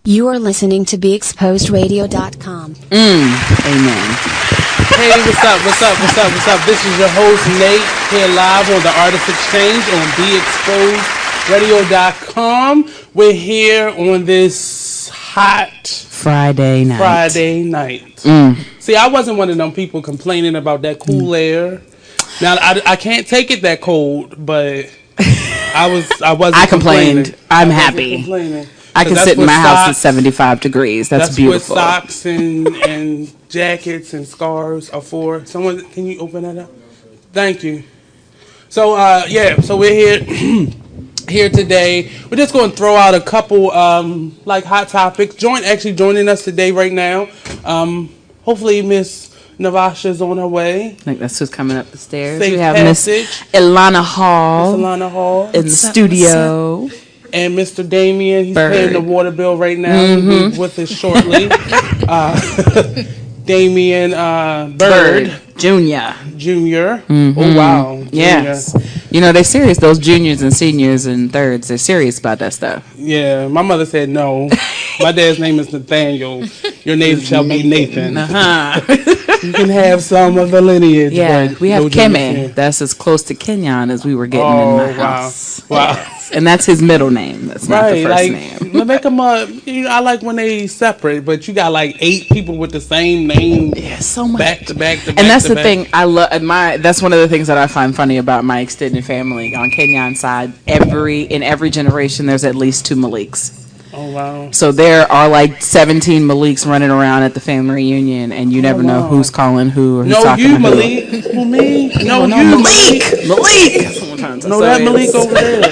You are listening to BeExposedRadio.com. Amen. Hey, what's up? This is your host, Nate, here live on the Artist Exchange on BeExposedRadio.com. We're here on this hot Friday night. See, I wasn't one of them people complaining about that cool air. Now, I can't take it that cold, but I complained. I'm happy. I can sit in my house at 75 degrees. That's beautiful. That's what socks and jackets and scarves are for. Someone, can you open that up? Thank you. So, so we're here today. We're just going to throw out a couple, hot topics. Joining us today right now. Hopefully, Miss Navasha's on her way. I think that's who's coming up the stairs. Safe we have passage. Miss Ilana Hall. In the studio. And Mr. Damien, he's Bird. paying the water bill right now. He'll be with us shortly. Damien Bird. Junior. Oh, wow. Junior. Yes. You know, they're serious. Those juniors and seniors and thirds, they're serious about that stuff. Yeah. My mother said no. My dad's name is Nathaniel. Your name shall be Nathan. You can have some of the lineage. Yeah, we have no Keme. That's as close to Kenyon as we were getting in my house. Wow. Yes. And that's his middle name. That's not the first name. Make them I like when they separate, but you got like 8 people with the same name. Yeah, so much. Back to back. And that's the thing I love. That's one of the things that I find funny about my extended family on Kenyon's side. In every generation, there's at least 2 Maliks. Oh, wow. So there are like 17 Maliks running around at the family reunion, and you never know who's calling who or who's talking to Malik. Who, me? No, you, Malik. No, that Malik over there.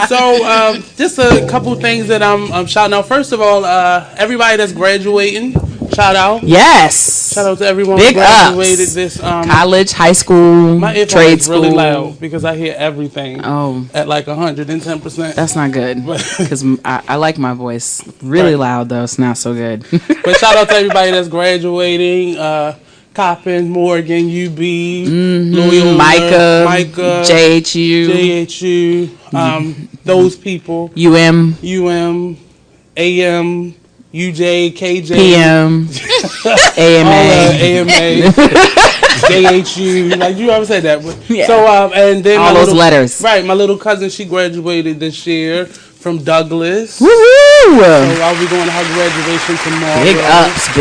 So, just a couple things that I'm shouting out. First of all, everybody that's graduating, shout out. Yes. Shout out to everyone Big who graduated ups. this college, high school, my trade school. Really loud because I hear everything. Oh, at like 110%. That's not good because I like my voice really loud though. It's not so good. But shout out to everybody that's graduating. Coppin, Morgan, UB, Loyola, Micah, JHU, those people. AM, AM, UJ, KJ, PM, AMA, JHU. Like you ever said that? Yeah. So and then all those letters. Right, my little cousin, she graduated this year from Douglas. Woohoo! So I'll be going to her graduation tomorrow. Big ups.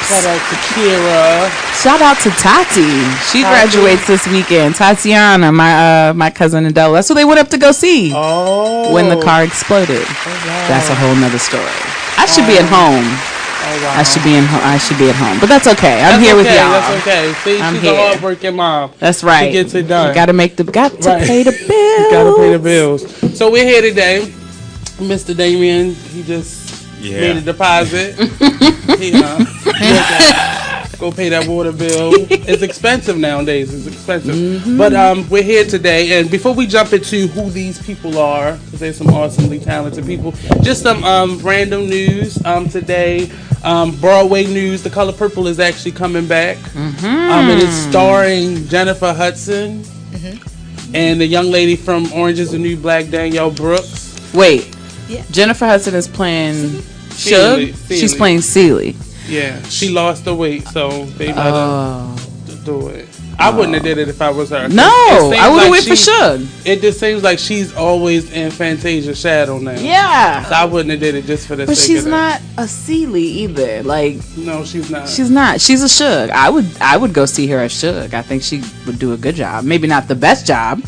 Shout out to Kira. Shout out to Tati. She graduates this weekend. Tatiana, my cousin Adele. That's what they went up to go see. Oh. When the car exploded. Oh, wow. That's a whole nother story. I should be at home. Oh, wow. I should be at home. But that's okay. I'm here with y'all. That's okay. See, she's a hardworking mom. That's right. She gets it done. You gotta pay the bills. You gotta pay the bills. So we're here today. Mr. Damien, he just made a deposit. Go pay that water bill. It's expensive nowadays. It's expensive. Mm-hmm. But we're here today, and before we jump into who these people are, because there's some awesomely talented people, just some random news today. Broadway news. The Color Purple is actually coming back. Mm-hmm. It is starring Jennifer Hudson and the young lady from Orange is the New Black, Danielle Brooks. Wait. Yeah. Jennifer Hudson is playing Suge. She's playing Celie. Yeah, she lost the weight, so they let her do it. I wouldn't have did it if I was her. No, I would have went for Suge. It just seems like she's always in Fantasia's shadow now. Yeah. So I wouldn't have did it just for the sake of that. But she's not a Celie either. Like, no, she's not. She's not. She's a Suge. I would go see her as Suge. I think she would do a good job. Maybe not the best job,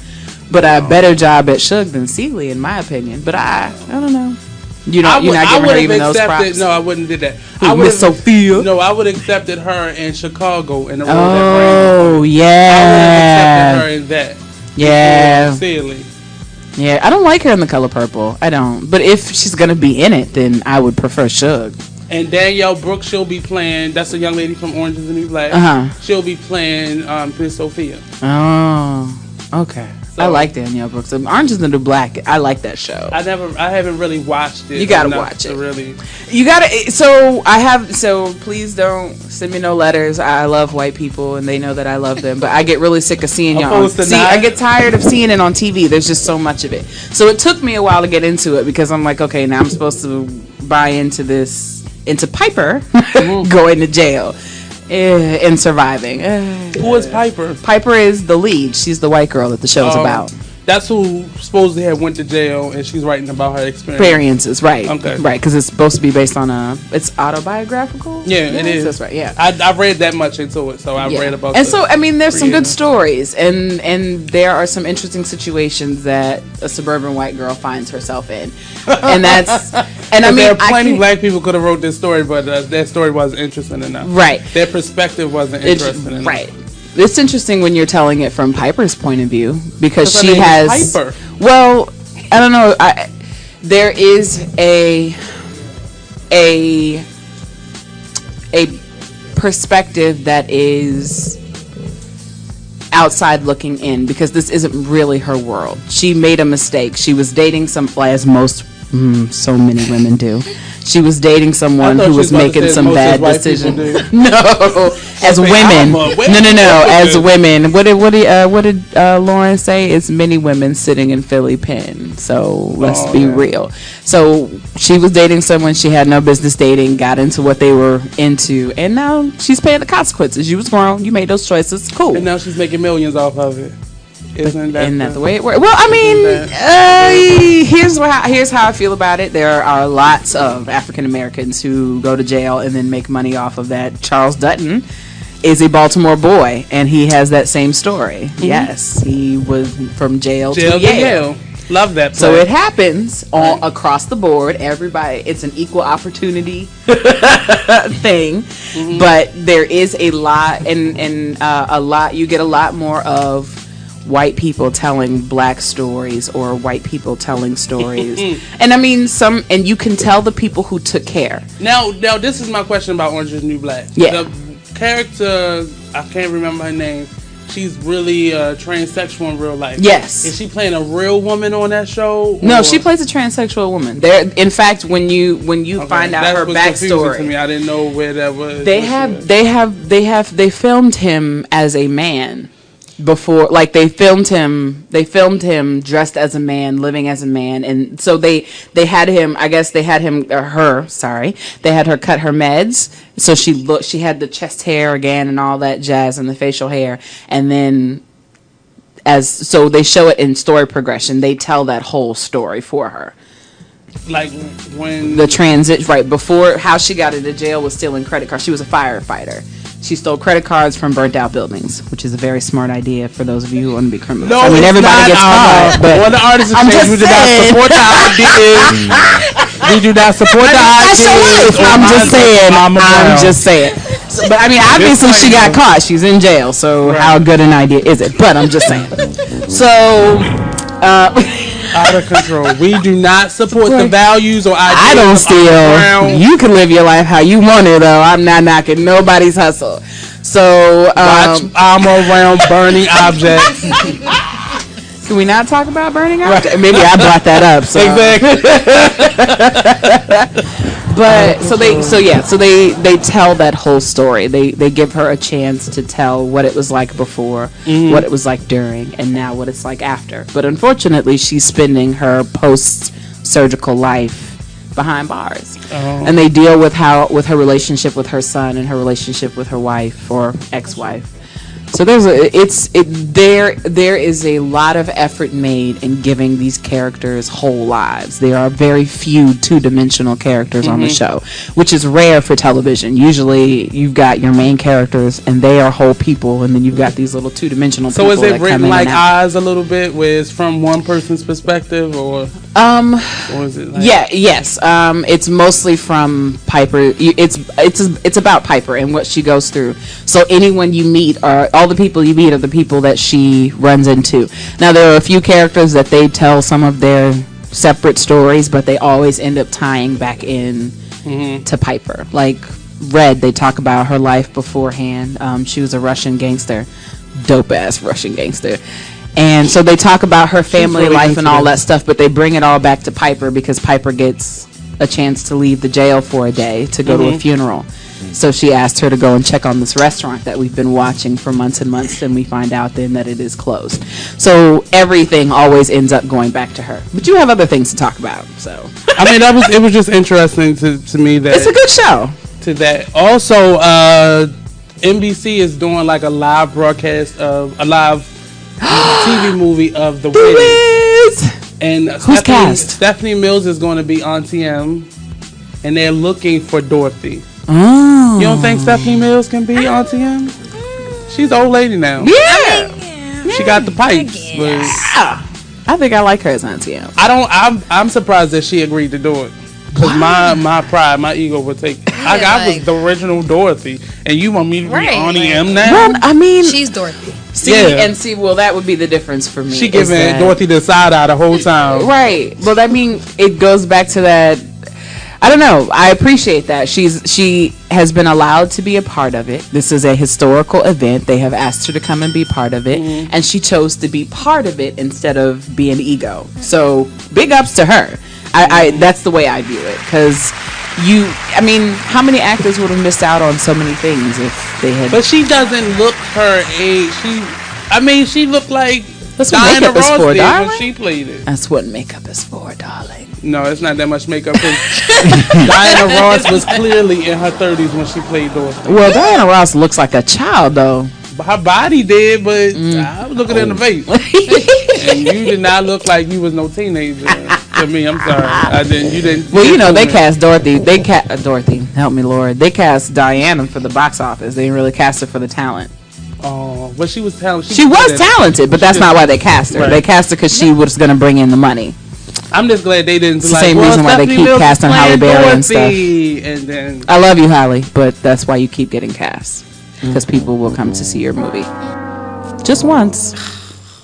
but a better job at Suge than Celie, in my opinion. But I don't know. You're not giving her even those props? No, I wouldn't do that. Miss Sophia? No, I would have accepted her in Chicago in the role that yeah. I would have accepted her in that. Yeah. Silly. Yeah, I don't like her in The Color Purple. I don't. But if she's going to be in it, then I would prefer Suge. And Danielle Brooks, she'll be playing, that's a young lady from Orange is the New Black. She'll be playing Miss Sophia. Oh, okay. I like Danielle Brooks. Orange is the New Black. I like that show. I haven't really watched it. You gotta watch it. Really. You gotta. So please don't send me no letters. I love white people, and they know that I love them. But I get really sick of seeing y'all. I get tired of seeing it on TV. There's just so much of it. So it took me a while to get into it because I'm like, okay, now I'm supposed to buy into Piper going to jail. And surviving. Who is Piper? Piper is the lead. She's the white girl that the show's about. That's who supposedly had went to jail, and she's writing about her experiences. Right. Okay. Right, because it's supposed to be based on it's autobiographical. Yeah, it is. That's right. Yeah. I've read that much into it, so I've read about. And so I mean, there's some good stories, and there are some interesting situations that a suburban white girl finds herself in, and that's. And I mean, there are plenty black people could have wrote this story, but their story wasn't interesting enough. Right. Their perspective wasn't interesting enough. Right. It's interesting when you're telling it from Piper's point of view because she has. Piper. Well, I don't know. There is a perspective that is outside looking in because this isn't really her world. She made a mistake. She was dating as most so many women do. She was dating someone who was making some bad decisions. No, as women. No. As women. What did Lauren say? It's many women sitting in Philly pen. So let's be real. So she was dating someone she had no business dating. Got into what they were into, and now she's paying the consequences. You was grown. You made those choices. Cool. And now she's making millions off of it. Isn't that the way it works? Well, I mean, here's how I feel about it. There are lots of African Americans who go to jail and then make money off of that. Charles Dutton is a Baltimore boy, and he has that same story. Mm-hmm. Yes, he was from jail to Yale. Love that play. So it happens all across the board. Everybody, it's an equal opportunity thing, but there is a lot, and a lot. You get a lot more of white people telling black stories or white people telling stories. And I mean and you can tell the people who took care. Now this is my question about Orange is the New Black. Yeah. The character, I can't remember her name. She's really transsexual in real life. Yes. Is she playing a real woman on that show? No, she plays a transsexual woman. There, in fact, when you find out her backstory, to me. I didn't know where that was. They filmed him as a man. Before, like they filmed him dressed as a man, living as a man, and so they had him. I guess they had him or her. Sorry, they had her cut her meds, so she had the chest hair again and all that jazz and the facial hair, and then so they show it in story progression. They tell that whole story for her. Like when the transit right before how she got into jail was stealing credit cards. She was a firefighter. She stole credit cards from burnt out buildings, which is a very smart idea for those of you who want to be criminals. No, I mean everybody gets caught. But when the artists exchange, we do not support the ideas. We do not support the ideas. I'm just saying. But I mean, obviously she got caught. She's in jail. So how good an idea is it? But I'm just saying. So. Out of control. We do not support the values or ideas. I don't steal. You can live your life how you want it, though. I'm not knocking nobody's hustle. So, watch armor around burning objects. Can we not talk about burning objects? Right. Maybe I brought that up. So. Exactly. But so they tell that whole story. They give her a chance to tell what it was like before, what it was like during, and now what it's like after. But unfortunately, she's spending her post-surgical life behind bars, and they deal with her relationship with her son and her relationship with her wife or ex-wife. So there is a lot of effort made in giving these characters whole lives. There are very few two-dimensional characters on the show, which is rare for television. Usually you've got your main characters and they are whole people, and then you've got these little two-dimensional people. So is it written like Oz a little bit, where it's from one person's perspective, or is it like yes. It's mostly from Piper. It's about Piper and what she goes through. So anyone you meet all the people you meet are the people that she runs into. Now, there are a few characters that they tell some of their separate stories, but they always end up tying back in to Piper. Like Red, they talk about her life beforehand. She was a Russian gangster, dope-ass Russian gangster. And so they talk about her family really life and all into that stuff, but they bring it all back to Piper because Piper gets a chance to leave the jail for a day to go to a funeral. So she asked her to go and check on this restaurant that we've been watching for months and months, and we find out then that it is closed. So everything always ends up going back to her. But you have other things to talk about, so. I mean, it was just interesting to me that It's a good show. To that. Also, NBC is doing like a live broadcast of a live TV movie of The Wiz. And who's cast? Stephanie Mills is going to be on TM, and they're looking for Dorothy. Oh. You don't think Stephanie Mills can be on TM? She's an old lady now. Yeah. She got the pipes. But I think I like her as Auntie M. I'm surprised that she agreed to do it. Because my pride, my ego would take. I was the original Dorothy, and you want me to be Auntie M now? Well, I mean, she's Dorothy. See, well, that would be the difference for me. She giving Dorothy the side eye the whole time. Right. Well, I mean, it goes back to that. I don't know. I appreciate that. She has been allowed to be a part of it. This is a historical event. They have asked her to come and be part of it, and she chose to be part of it instead of being ego. So, big ups to her. I that's the way I view it, because how many actors would have missed out on so many things if they had? But she doesn't look her age. She looked like That's what Diana makeup is Ross for, did darling. when she played it. That's what makeup is for, darling. No, it's not that much makeup. Diana Ross was clearly in her 30s when she played Dorothy. Well, Diana Ross looks like a child, though. Her body did, but I was looking in the face. And you did not look like you was no teenager to me. I'm sorry. I didn't. You didn't. Well, they cast Dorothy. Dorothy. Help me, Lord. They cast Diana for the box office. They didn't really cast her for the talent. Oh, but she was talented. She was talented, but that's not why they cast her. Right. They cast her because she was going to bring in the money. I'm just glad they didn't. It's the same reason why they keep casting Halle Berry and stuff. And then I love you, Halle, but that's why you keep getting cast, because people will come to see your movie just once.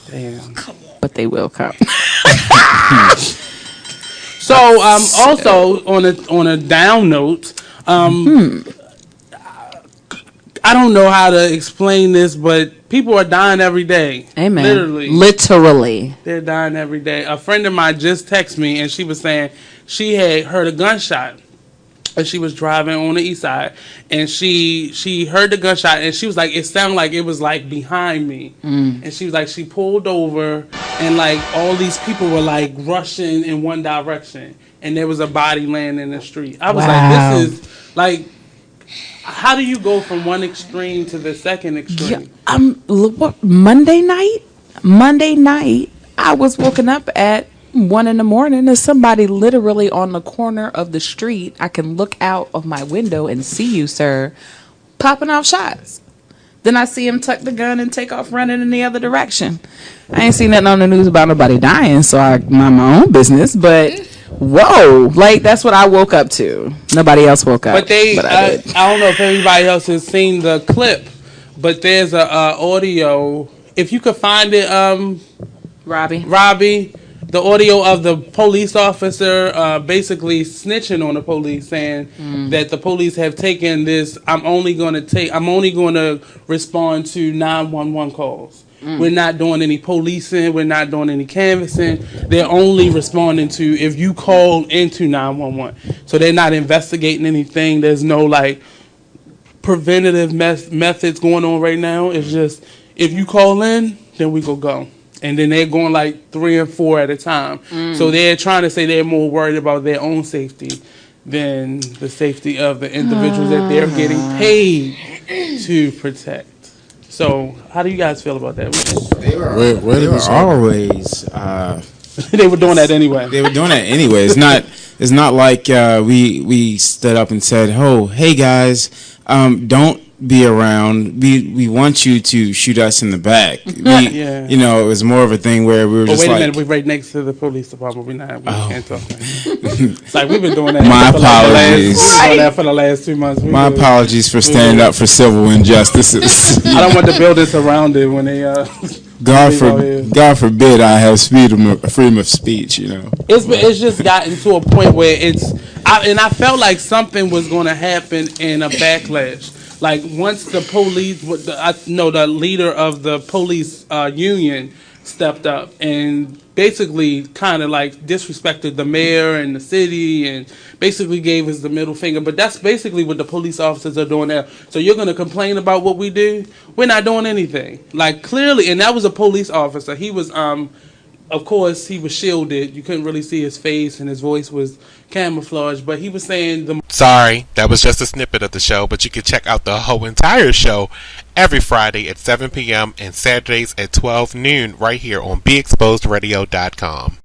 Damn. But they will come. So, also on a down note, I don't know how to explain this, but people are dying every day. Amen. Literally. They're dying every day. A friend of mine just texted me, and she was saying she had heard a gunshot. And she was driving on the east side, and she heard the gunshot, and she was like, it sounded like it was like behind me. And she was like, she pulled over, and like all these people were like rushing in one direction, and there was a body laying in the street. I was like, this is like, how do you go from one extreme to the second extreme? Monday night, I was woken up at 1 a.m. There's somebody literally on the corner of the street. I can look out of my window and see you, sir, popping off shots. Then I see him tuck the gun and take off running in the other direction. I ain't seen nothing on the news about nobody dying, so I mind my own business. But whoa, like that's what I woke up to. Nobody else woke up. But I don't know if everybody else has seen the clip, but there's a audio. If you could find it, Robbie. The audio of the police officer basically snitching on the police, saying that the police have taken this. I'm only going to respond to 911 calls. We're not doing any policing. We're not doing any canvassing. They're only responding to if you call into 911. So they're not investigating anything. There's no like preventative methods going on right now. It's just if you call in, then we go. And then they're going like 3 and 4 at a time. So they're trying to say they're more worried about their own safety than the safety of the individuals that they're getting paid to protect. So how do you guys feel about that? They were always. They were doing that anyway. They were doing that anyway. It's not like we stood up and said, "Oh, hey guys, don't be around. We want you to shoot us in the back." You know, it was more of a thing where we were just like, wait a minute, we're right next to the police department. We can't talk. It's like we've been doing that. My apologies. We've been doing that for the last 2 months. My apologies for standing up for civil injustices. I don't want the building surrounded when they. God forbid I have freedom of speech. You know, it's just gotten to a point where I felt like something was going to happen in a backlash. Like once the police, the leader of the police union stepped up and basically kind of like disrespected the mayor and the city and basically gave us the middle finger. But that's basically what the police officers are doing now. So you're going to complain about what we do? We're not doing anything. Like, clearly, and that was a police officer. He was, of course, he was shielded. You couldn't really see his face, and his voice was camouflaged. But he was saying the... Sorry, that was just a snippet of the show, but you can check out the whole entire show every Friday at 7 p.m. and Saturdays at 12 noon right here on BeExposedRadio.com.